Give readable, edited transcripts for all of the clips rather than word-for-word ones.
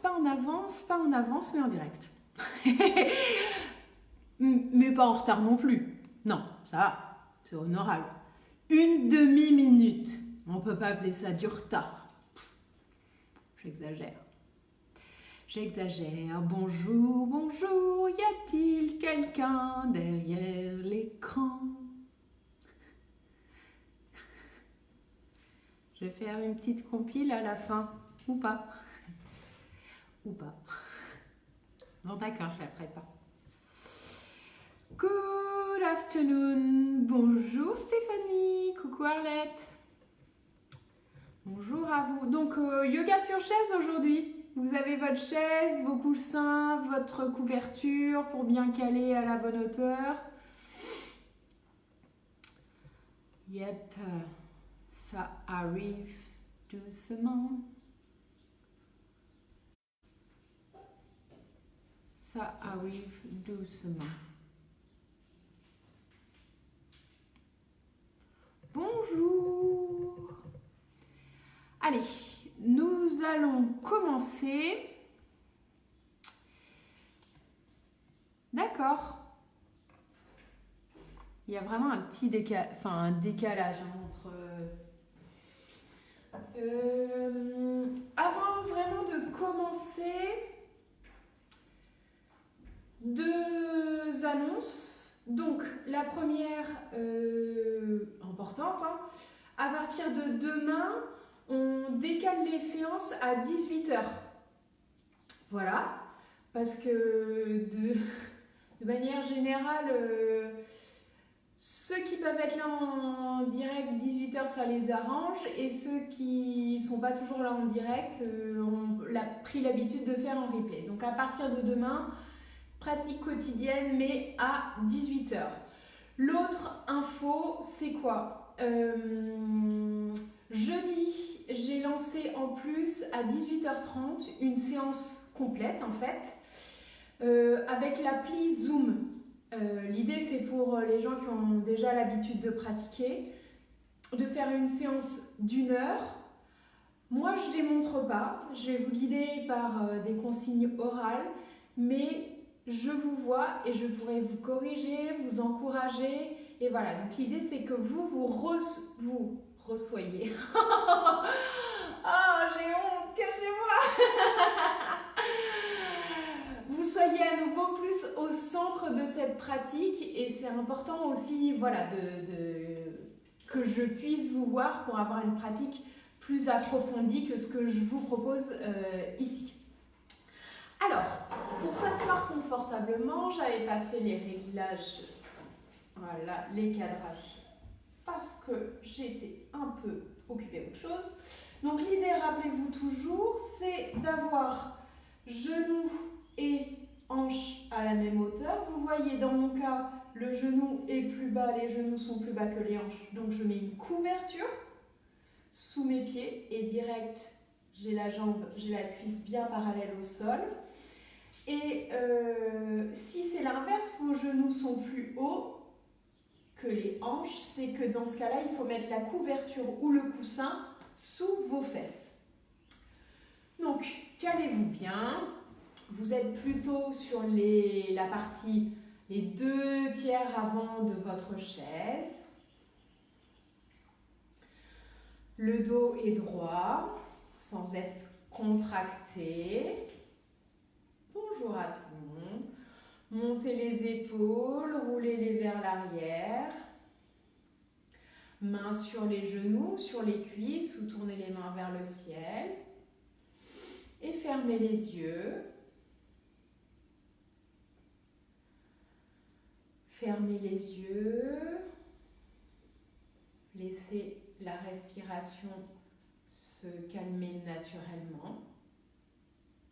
pas en avance, mais en direct. Mais pas en retard non plus. Non, ça va, c'est honorable. Une demi-minute. On peut pas appeler ça du retard. J'exagère. Bonjour, bonjour, y a-t-il quelqu'un derrière l'écran? Je vais faire une petite compile à la fin, ou pas? Ou pas. Bon d'accord, je la ferai pas. Good afternoon. Bonjour Stéphanie. Coucou Arlette. Bonjour à vous. Donc yoga sur chaise aujourd'hui. Vous avez votre chaise, vos coussins, votre couverture pour bien caler à la bonne hauteur. Yep, ça arrive doucement. Ça arrive doucement. Bonjour. Allez, nous allons commencer. D'accord. Il y a vraiment un petit décalage entre... Avant vraiment de commencer, deux annonces. Donc, la première, importante, hein, à partir de demain, on décale les séances à 18h. Voilà, parce que de manière générale, ceux qui peuvent être là en direct 18h, ça les arrange, et ceux qui sont pas toujours là en direct ont pris l'habitude de faire en replay. Donc à partir de demain, pratique quotidienne, mais à 18h. L'autre info, c'est quoi? Jeudi, j'ai lancé en plus à 18h30 une séance complète en fait, avec l'appli Zoom. L'idée c'est pour les gens qui ont déjà l'habitude de pratiquer, de faire une séance d'1 heure. Moi je ne démontre pas, je vais vous guider par des consignes orales, mais je vous vois et je pourrai vous corriger, vous encourager. Et voilà, donc l'idée c'est que vous reçoyez. Oh, j'ai honte, cachez-moi. Vous soyez à nouveau plus au centre de cette pratique, et c'est important aussi, voilà, que je puisse vous voir pour avoir une pratique plus approfondie que ce que je vous propose ici. Alors, pour s'asseoir confortablement, j'avais pas fait les réglages, voilà, les cadrages, parce que j'étais un peu occupée autre chose. Donc l'idée, rappelez-vous toujours, c'est d'avoir genoux et hanches à la même hauteur. Vous voyez, dans mon cas, le genou est plus bas, les genoux sont plus bas que les hanches. Donc je mets une couverture sous mes pieds et direct, j'ai la cuisse bien parallèle au sol. Et si c'est l'inverse, vos genoux sont plus hauts que les hanches, c'est que dans ce cas-là, il faut mettre la couverture ou le coussin sous vos fesses. Donc, calez-vous bien. Vous êtes plutôt sur la partie, les 2/3 avant de votre chaise. Le dos est droit, sans être contracté. Bonjour à tout le monde. Montez les épaules, roulez-les vers l'arrière. Mains sur les genoux, sur les cuisses, ou tournez les mains vers le ciel. Et fermez les yeux. Fermez les yeux. Laissez la respiration se calmer naturellement.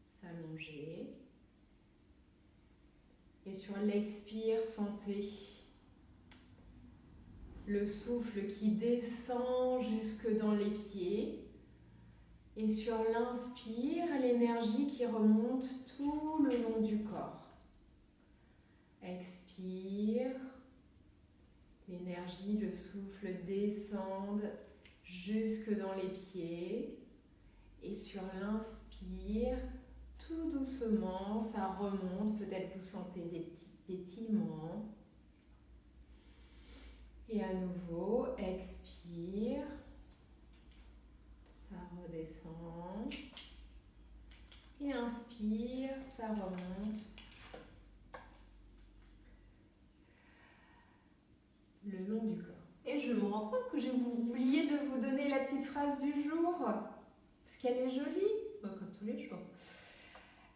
S'allonger. Et sur l'expire, sentez le souffle qui descend jusque dans les pieds. Et sur l'inspire, l'énergie qui remonte tout le long du corps. Expire. L'énergie, le souffle descendent jusque dans les pieds. Et sur l'inspire, tout doucement, ça remonte. Peut-être vous sentez des petits pétillements. Et à nouveau, expire. Ça redescend. Et inspire, ça remonte. Le long du corps. Et je me rends compte que j'ai oublié de vous donner la petite phrase du jour. Parce qu'elle est jolie, comme tous les jours.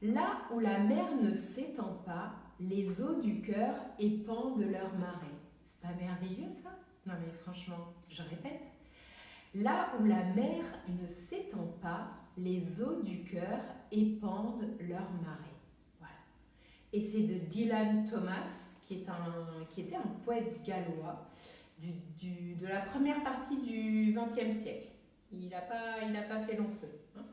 Là où la mer ne s'étend pas, les eaux du cœur épandent leur marée. C'est pas merveilleux ça? Non mais franchement, je répète. Là où la mer ne s'étend pas, les eaux du cœur épandent leur marée. Voilà. Et c'est de Dylan Thomas, qui était un poète gallois de la première partie du XXe siècle. Il n'a pas fait long feu. Hein.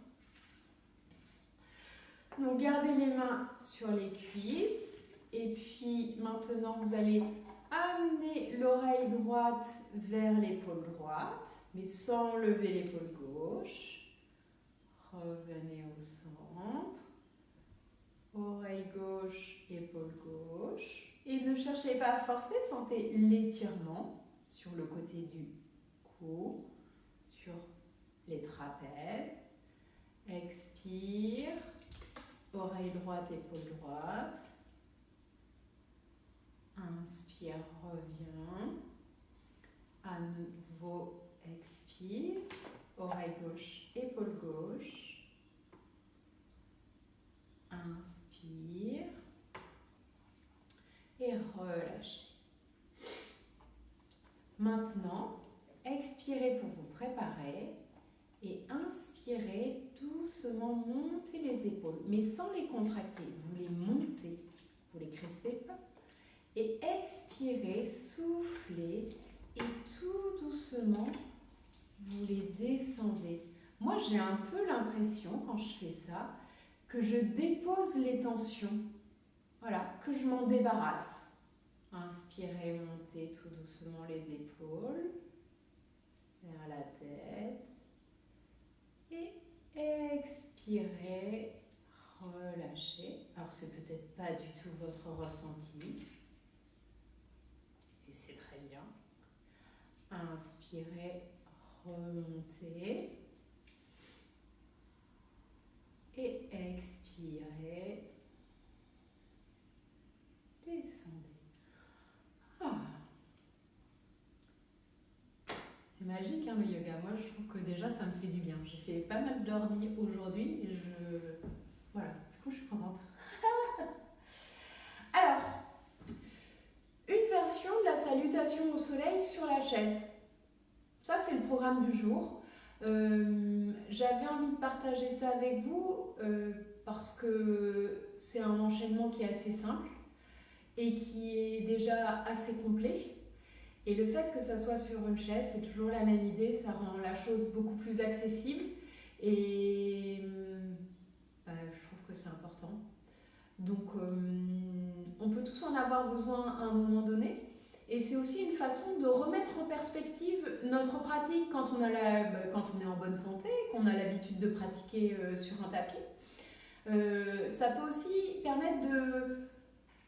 Donc gardez les mains sur les cuisses. Et puis maintenant, vous allez amener l'oreille droite vers l'épaule droite, mais sans lever l'épaule gauche. Revenez au centre. Oreille gauche, épaule gauche. Et ne cherchez pas à forcer, sentez l'étirement sur le côté du cou, sur les trapèzes. Expire. Oreille droite, épaule droite. Inspire, reviens. À nouveau, expire. Oreille gauche, épaule gauche. Inspire. Et relâchez. Maintenant, expirez pour vous préparer. Et inspirez, doucement, montez les épaules, mais sans les contracter. Vous les montez, vous les crispez pas. Et expirez, soufflez, et tout doucement, vous les descendez. Moi, j'ai un peu l'impression, quand je fais ça, que je dépose les tensions. Voilà, que je m'en débarrasse. Inspirez, montez tout doucement les épaules, vers la tête. Et expirez, relâchez. Alors, c'est peut-être pas du tout votre ressenti. Et c'est très bien. Inspirez, remontez. Et expirez, descendez. Ah. C'est magique hein, le yoga. Moi je trouve que déjà ça me fait du bien. J'ai fait pas mal d'ordi aujourd'hui et voilà, du coup je suis contente. Alors, une version de la salutation au soleil sur la chaise. Ça c'est le programme du jour. J'avais envie de partager ça avec vous parce que c'est un enchaînement qui est assez simple et qui est déjà assez complet. Et le fait que ça soit sur une chaise, c'est toujours la même idée, ça rend la chose beaucoup plus accessible et je trouve que c'est important. Donc on peut tous en avoir besoin à un moment donné et c'est aussi une façon de remettre en perspective notre pratique quand on est en bonne santé, qu'on a l'habitude de pratiquer sur un tapis. Ça peut aussi permettre de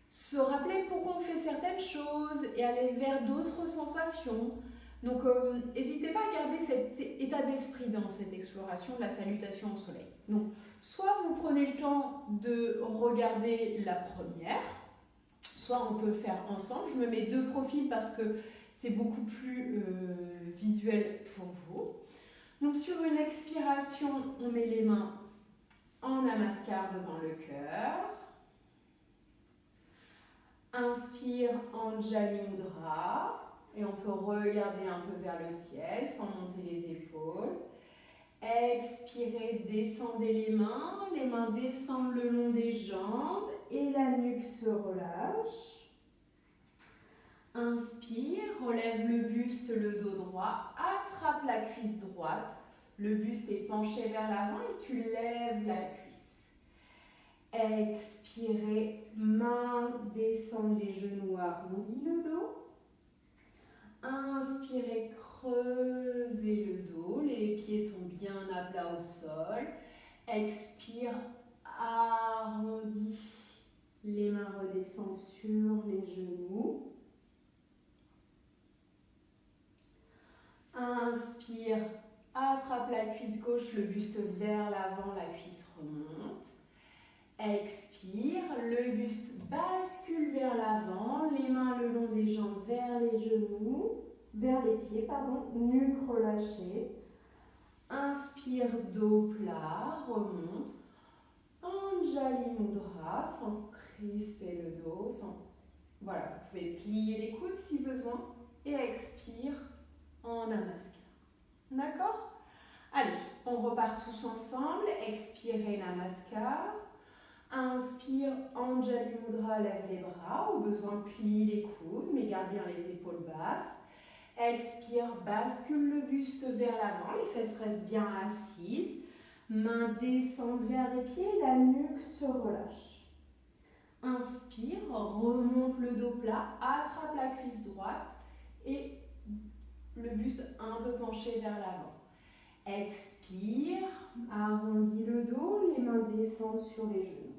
se rappeler pourquoi on fait certaines choses et aller vers d'autres sensations. Donc, n'hésitez pas à garder cet état d'esprit dans cette exploration de la salutation au soleil. Donc, soit vous prenez le temps de regarder la première, soit on peut le faire ensemble. Je me mets deux profils parce que c'est beaucoup plus visuel pour vous. Donc, sur une expiration, on met les mains en namaskar devant le cœur. Inspire Anjali Mudra et on peut regarder un peu vers le ciel sans monter les épaules. Expirez, descendez les mains descendent le long des jambes et la nuque se relâche. Inspire, relève le buste, le dos droit, attrape la cuisse droite, le buste est penché vers l'avant et tu lèves la cuisse. Expirez, main descend les genoux, arrondis le dos. Inspirez, creusez le dos, les pieds sont bien à plat au sol. Expire, arrondis sur les genoux. Inspire, attrape la cuisse gauche, le buste vers l'avant, la cuisse remonte. Expire, le buste bascule vers l'avant, les mains le long des jambes vers les genoux, vers les pieds, pardon, nuque relâchée. Inspire, dos plat, remonte. Anjali Mudra, sans crisper le dos. Voilà, vous pouvez plier les coudes si besoin. Et expire en Namaskar. D'accord? Allez, on repart tous ensemble. Expirez Namaskar. Inspire, Anjali Mudra, lève les bras. Au besoin, plie les coudes, mais garde bien les épaules basses. Expire, bascule le buste vers l'avant. Les fesses restent bien assises. Mains descendent vers les pieds, la nuque se relâche. Inspire, remonte le dos plat, attrape la cuisse droite et le buste un peu penché vers l'avant. Expire, arrondis le dos, les mains descendent sur les genoux.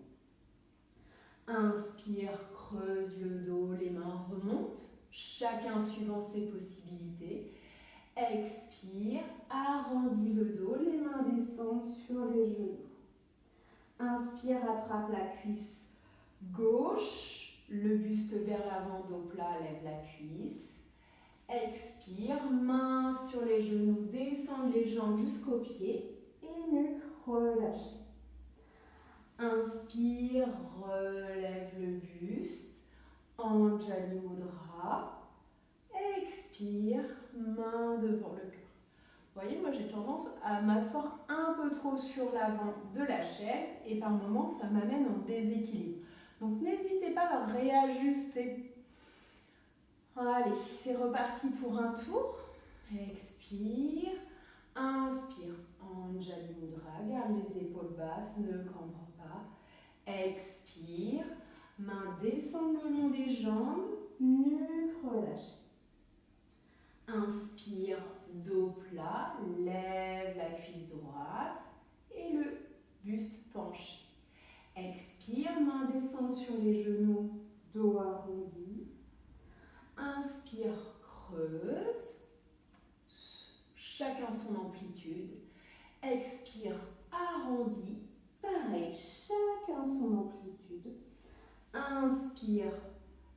Inspire, creuse le dos, les mains remontent, chacun suivant ses possibilités. Expire, arrondis le dos, les mains descendent sur les genoux. Inspire, attrape la cuisse gauche, le buste vers l'avant, dos plat, lève la cuisse. Expire, main sur les genoux, descend les jambes jusqu'aux pieds et nuque relâchée. Inspire, relève le buste, Anjali Mudra. Expire, main devant le cœur. Vous voyez, moi j'ai tendance à m'asseoir un peu trop sur l'avant de la chaise et par moments ça m'amène en déséquilibre. Donc n'hésitez pas à réajuster. Allez, c'est reparti pour un tour. Expire, inspire, Anjali Mudra, garde les épaules basses, ne cambre pas. Expire, main descend le long des jambes, nuque relâchée. Inspire, dos plat, lève la cuisse droite et le buste penché. Expire, main descend sur les genoux, dos arrondi. Inspire, creuse, chacun son amplitude. Expire, arrondi, pareil, chacun son amplitude. Inspire,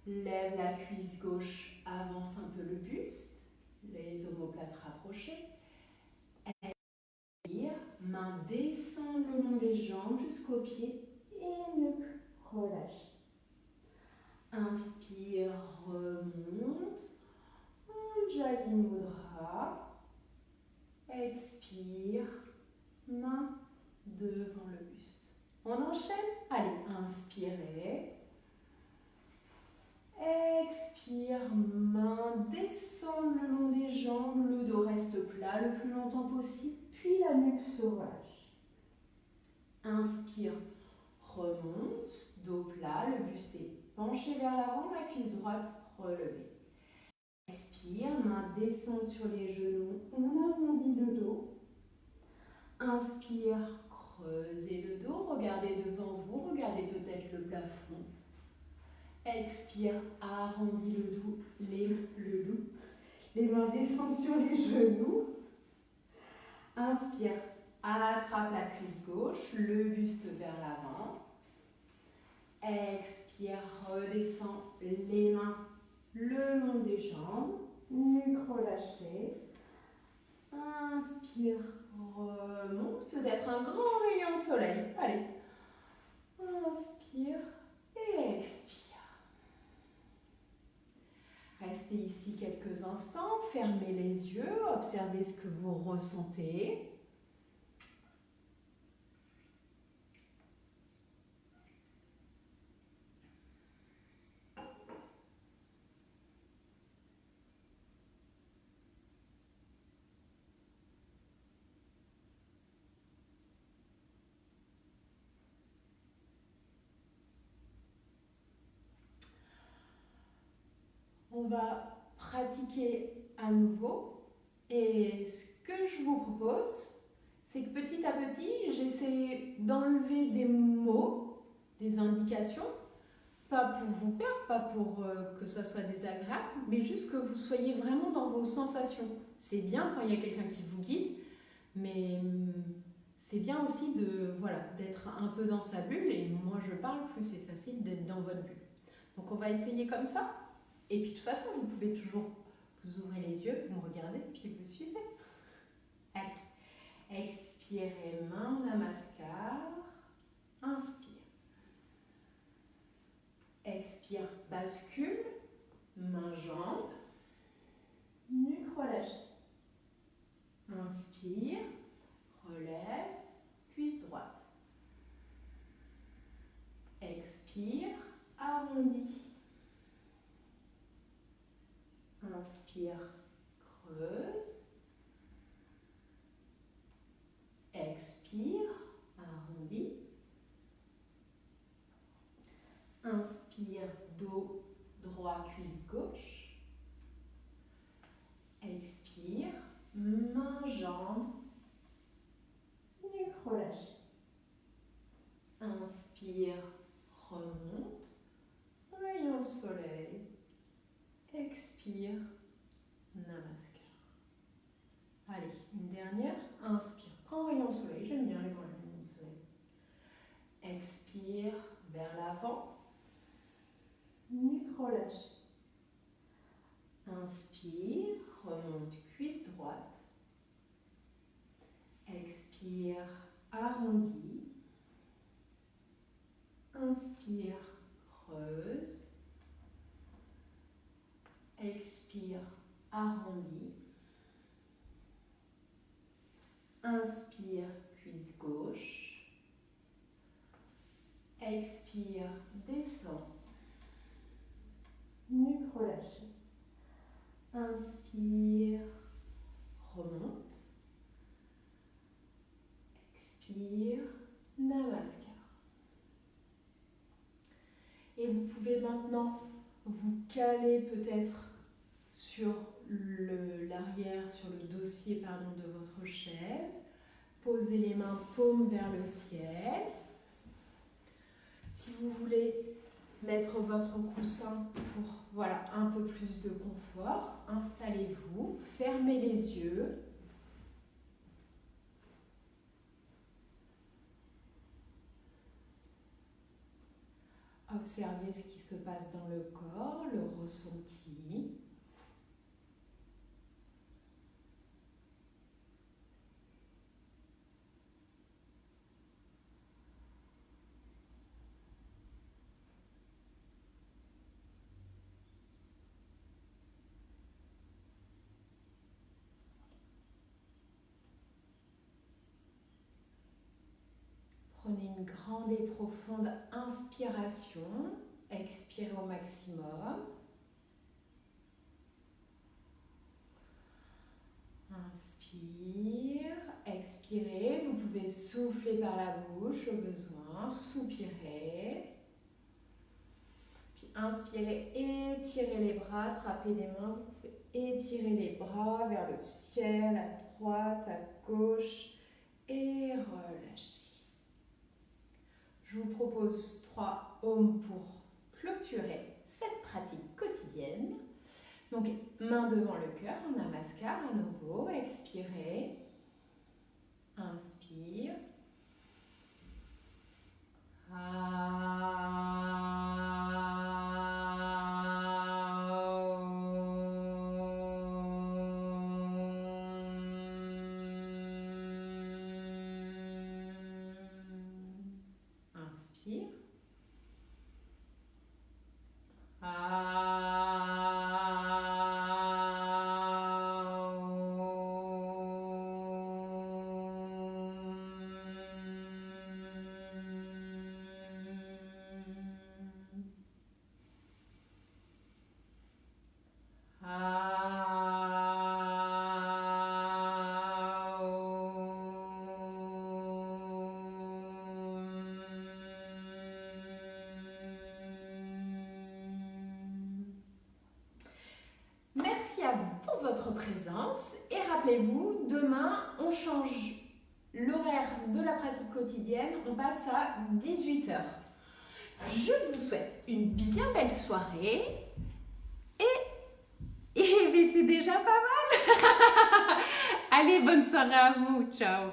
lève la cuisse gauche, avance un peu le buste, les omoplates rapprochées. Expire, main descend le long des jambes jusqu'aux pieds et nuque relâche. Inspire, remonte, Anjali Mudra. Expire, main devant le buste. On enchaîne? Allez, inspirez. Expire, main descend le long des jambes, le dos reste plat le plus longtemps possible, puis la nuque se relâche. Inspire, remonte, dos plat, le buste est penché vers l'avant, la cuisse droite relevée. Expire, main descend sur les genoux, on arrondit le dos. Inspire, creusez le dos, regardez devant vous, regardez peut-être le plafond. Expire, arrondis le dos, les mains descendent sur les genoux. Inspire, attrape la cuisse gauche, le buste vers l'avant. Expire, redescend les mains le long des jambes, nuque relâchée. Inspire, remonte, peut-être un grand rayon de soleil. Allez, inspire et expire. Restez ici quelques instants, fermez les yeux, observez ce que vous ressentez. On va pratiquer à nouveau et ce que je vous propose, c'est que petit à petit, j'essaie d'enlever des mots, des indications Pas pour vous perdre, pas pour que ça soit désagréable, mais juste que vous soyez vraiment dans vos sensations. C'est bien quand il y a quelqu'un qui vous guide, mais c'est bien aussi d'être un peu dans sa bulle, et moins je parle, plus c'est facile d'être dans votre bulle. Donc on va essayer comme ça, et puis de toute façon vous pouvez toujours vous ouvrez les yeux, vous me regardez, puis vous suivez. Allez, expirez, main namaskar, inspire. Expire, bascule, main jambe, nuque relâchée. Inspire, relève, cuisse droite. Expire, arrondi. Inspire, creuse. Expire, arrondi. Inspire, dos droit, cuisse gauche. Expire, main, jambe, nuque relâchée. Inspire, remonte, rayon de soleil. Expire, namaskar. Allez, une dernière. Inspire, grand rayon de soleil. J'aime bien les grands rayons de soleil. Expire vers l'avant. Nuque relâchée. Inspire, remonte cuisse droite. Expire, arrondi. Inspire, creuse. Expire, arrondi. Inspire, cuisse gauche. Expire, descend. Nuque relâchée. Inspire, remonte. Expire, namaskar. Et vous pouvez maintenant vous caler peut-être sur l'arrière, sur le dossier de votre chaise. Posez les mains paumes vers le ciel. Si vous voulez mettre votre coussin pour un peu plus de confort, installez-vous, fermez les yeux. Observez ce qui se passe dans le corps, le ressenti. Prenez une grande et profonde inspiration. Expirez au maximum. Inspire, expirez. Vous pouvez souffler par la bouche au besoin. Soupirez. Puis inspirez, étirez les bras, attrapez les mains. Vous pouvez étirer les bras vers le ciel, à droite, à gauche. Et relâchez. Je vous propose 3 ohms pour clôturer cette pratique quotidienne. Donc, main devant le cœur, namaskar à nouveau. Expirez. Inspire. Inspire. Merci à vous pour votre présence et rappelez-vous, demain on change l'horaire de la pratique quotidienne, on passe à 18h. Je vous souhaite une bien belle soirée et mais c'est déjà pas mal. Allez, bonne soirée à vous. Ciao.